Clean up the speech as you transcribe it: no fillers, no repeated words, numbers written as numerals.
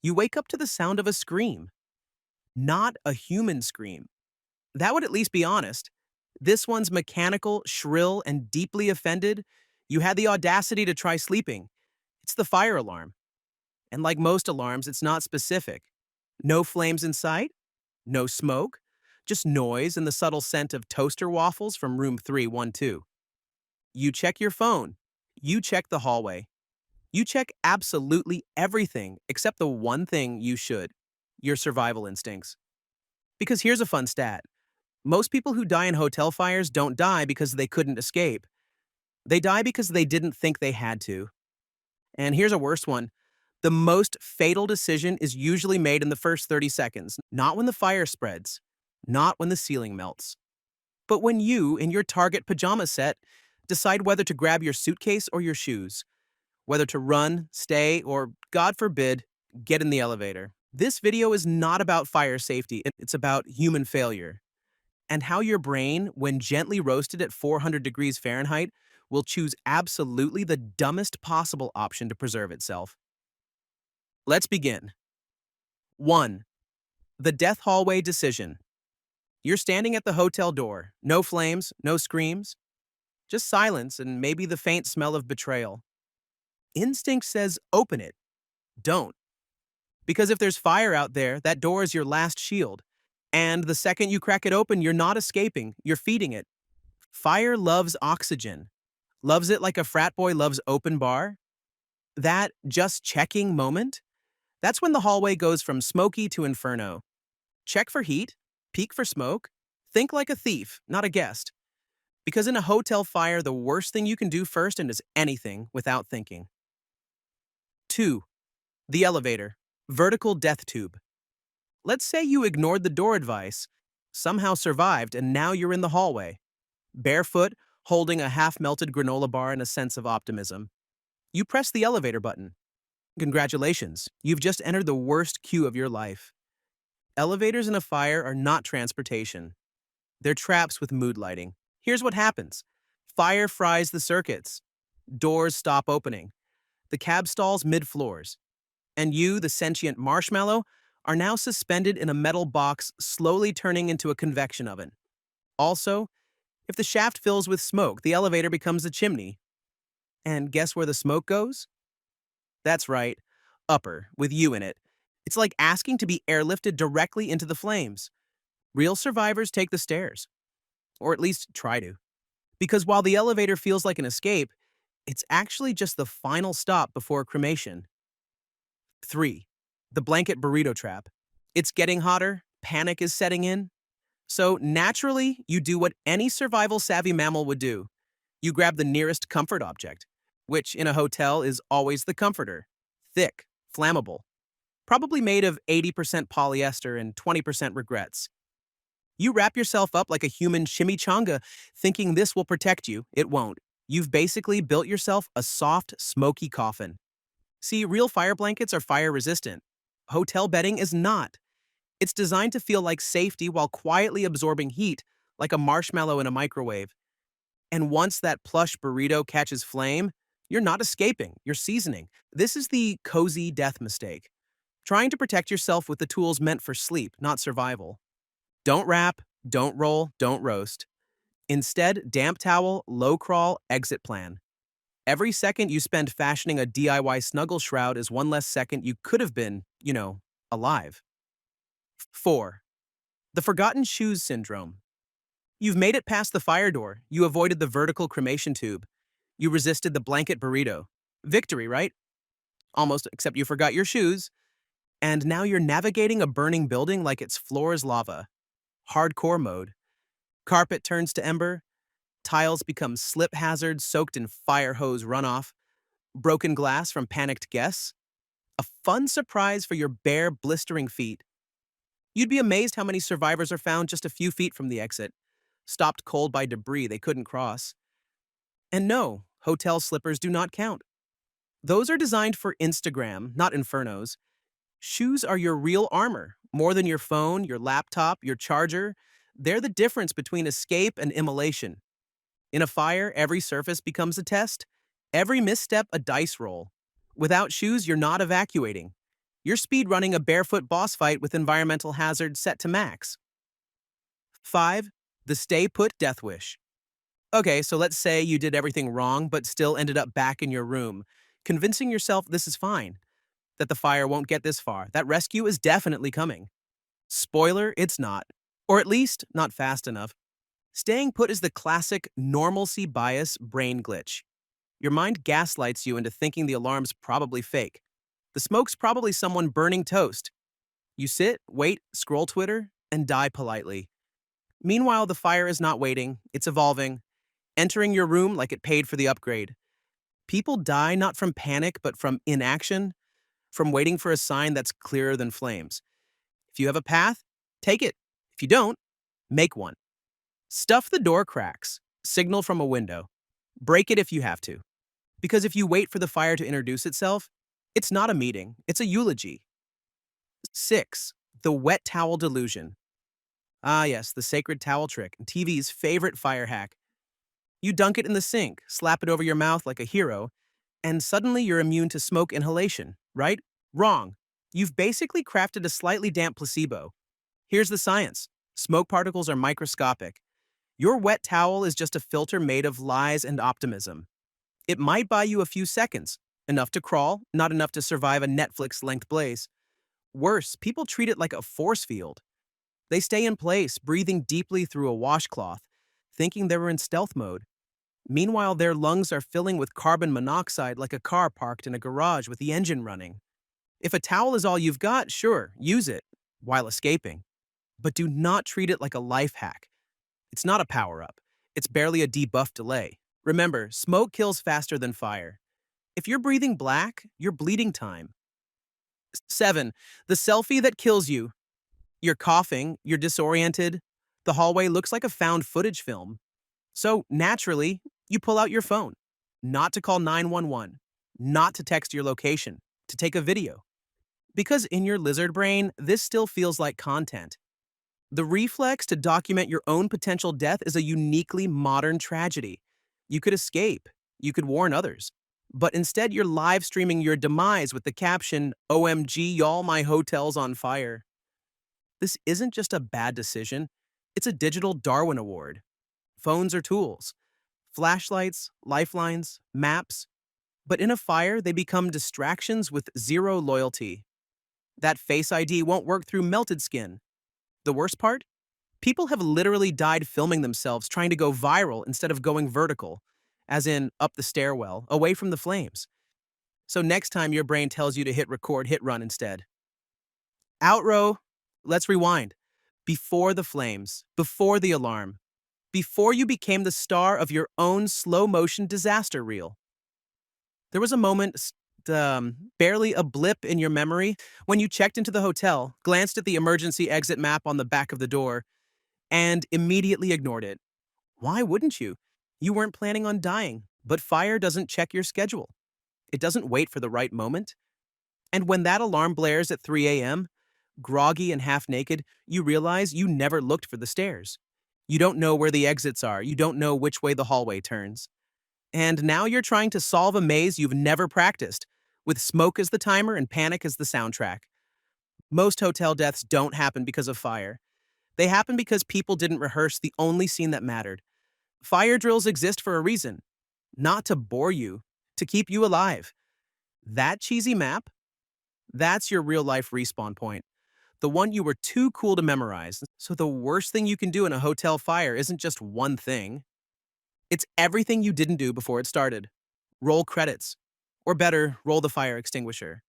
You wake up to the sound of a scream, not a human scream. That would at least be honest. This one's mechanical, shrill, and deeply offended. You had the audacity to try sleeping. It's the fire alarm. And like most alarms, it's not specific. No flames in sight, no smoke, just noise and the subtle scent of toaster waffles from room 312. You check your phone. You check the hallway. You check absolutely everything except the one thing you should: your survival instincts. Because here's a fun stat: most people who die in hotel fires don't die because they couldn't escape. They die because they didn't think they had to. And here's a worse one: the most fatal decision is usually made in the first 30 seconds, not when the fire spreads, not when the ceiling melts, but when you, in your Target pajama set, decide whether to grab your suitcase or your shoes, whether to run, stay, or, God forbid, get in the elevator. This video is not about fire safety, it's about human failure, and how your brain, when gently roasted at 400 degrees Fahrenheit, will choose absolutely the dumbest possible option to preserve itself. Let's begin. 1. The death hallway decision. You're standing at the hotel door. No flames, no screams, just silence and maybe the faint smell of betrayal. Instinct says open it. Don't. Because if there's fire out there, that door is your last shield. And the second you crack it open, you're not escaping, you're feeding it. Fire loves oxygen. Loves it like a frat boy loves open bar. That just checking moment, that's when the hallway goes from smoky to inferno. Check for heat, peek for smoke, think like a thief, not a guest. Because in a hotel fire, the worst thing you can do first is anything without thinking. 2. The elevator. Vertical death tube. Let's say you ignored the door advice, somehow survived, and now you're in the hallway. Barefoot, holding a half-melted granola bar in a sense of optimism. You press the elevator button. Congratulations, you've just entered the worst queue of your life. Elevators in a fire are not transportation. They're traps with mood lighting. Here's what happens. Fire fries the circuits. Doors stop opening. The cab stalls mid-floors. And you, the sentient marshmallow, are now suspended in a metal box slowly turning into a convection oven. Also, if the shaft fills with smoke, the elevator becomes a chimney. And guess where the smoke goes? That's right, upper, with you in it. It's like asking to be airlifted directly into the flames. Real survivors take the stairs. Or at least try to. Because while the elevator feels like an escape, it's actually just the final stop before cremation. 3. The blanket burrito trap. It's getting hotter, panic is setting in. So naturally, you do what any survival-savvy mammal would do. You grab the nearest comfort object, which in a hotel is always the comforter. Thick, flammable, probably made of 80% polyester and 20% regrets. You wrap yourself up like a human chimichanga, thinking this will protect you. It won't. You've basically built yourself a soft, smoky coffin. See, real fire blankets are fire-resistant. Hotel bedding is not. It's designed to feel like safety while quietly absorbing heat, like a marshmallow in a microwave. And once that plush burrito catches flame, you're not escaping, you're seasoning. This is the cozy death mistake. Trying to protect yourself with the tools meant for sleep, not survival. Don't wrap, don't roll, don't roast. Instead, damp towel, low crawl, exit plan. Every second you spend fashioning a DIY snuggle shroud is one less second you could have been, alive. 4. The forgotten shoes syndrome. You've made it past the fire door. You avoided the vertical cremation tube. You resisted the blanket burrito. Victory, right? Almost, except you forgot your shoes. And now you're navigating a burning building like its floor is lava. Hardcore mode. Carpet turns to ember. Tiles become slip hazards soaked in fire hose runoff. Broken glass from panicked guests. A fun surprise for your bare, blistering feet. You'd be amazed how many survivors are found just a few feet from the exit, stopped cold by debris they couldn't cross. And no, hotel slippers do not count. Those are designed for Instagram, not infernos. Shoes are your real armor, more than your phone, your laptop, your charger. They're the difference between escape and immolation. In a fire, every surface becomes a test, every misstep a dice roll. Without shoes, you're not evacuating. You're speedrunning a barefoot boss fight with environmental hazard set to max. 5. The stay put death wish. Okay, so let's say you did everything wrong but still ended up back in your room, convincing yourself this is fine, that the fire won't get this far, that rescue is definitely coming. Spoiler, it's not. Or at least, not fast enough. Staying put is the classic normalcy bias brain glitch. Your mind gaslights you into thinking the alarm's probably fake. The smoke's probably someone burning toast. You sit, wait, scroll Twitter, and die politely. Meanwhile, the fire is not waiting, it's evolving, entering your room like it paid for the upgrade. People die not from panic, but from inaction, from waiting for a sign that's clearer than flames. If you have a path, take it. If you don't, make one. Stuff the door cracks, signal from a window. Break it if you have to. Because if you wait for the fire to introduce itself, it's not a meeting, it's a eulogy. 6. The wet towel delusion. Ah yes, the sacred towel trick, TV's favorite fire hack. You dunk it in the sink, slap it over your mouth like a hero, and suddenly you're immune to smoke inhalation, right? Wrong. You've basically crafted a slightly damp placebo. Here's the science. Smoke particles are microscopic. Your wet towel is just a filter made of lies and optimism. It might buy you a few seconds, enough to crawl, not enough to survive a Netflix-length blaze. Worse, people treat it like a force field. They stay in place, breathing deeply through a washcloth, thinking they were in stealth mode. Meanwhile, their lungs are filling with carbon monoxide like a car parked in a garage with the engine running. If a towel is all you've got, sure, use it, while escaping. But do not treat it like a life hack. It's not a power-up. It's barely a debuff delay. Remember, smoke kills faster than fire. If you're breathing black, you're bleeding time. 7. The selfie that kills you. You're coughing, you're disoriented. The hallway looks like a found footage film. So, naturally, you pull out your phone. Not to call 911, not to text your location, to take a video. Because in your lizard brain, this still feels like content. The reflex to document your own potential death is a uniquely modern tragedy. You could escape, you could warn others. But instead, you're live streaming your demise with the caption, "OMG, y'all, my hotel's on fire." This isn't just a bad decision, it's a digital Darwin Award. Phones are tools. Flashlights, lifelines, maps. But in a fire, they become distractions with zero loyalty. That Face ID won't work through melted skin. The worst part? People have literally died filming themselves trying to go viral instead of going vertical, as in up the stairwell, away from the flames. So next time your brain tells you to hit record, hit run instead. Outro, let's rewind. Before the flames, before the alarm, before you became the star of your own slow-motion disaster reel. There was a moment, barely a blip in your memory, when you checked into the hotel, glanced at the emergency exit map on the back of the door, and immediately ignored it. Why wouldn't you? You weren't planning on dying, but fire doesn't check your schedule. It doesn't wait for the right moment. And when that alarm blares at 3 a.m., groggy and half-naked, you realize you never looked for the stairs. You don't know where the exits are. You don't know which way the hallway turns. And now you're trying to solve a maze you've never practiced, with smoke as the timer and panic as the soundtrack. Most hotel deaths don't happen because of fire. They happen because people didn't rehearse the only scene that mattered. Fire drills exist for a reason. Not to bore you, to keep you alive. That cheesy map? That's your real-life respawn point. The one you were too cool to memorize. So the worst thing you can do in a hotel fire isn't just one thing. It's everything you didn't do before it started. Roll credits. Or better, roll the fire extinguisher.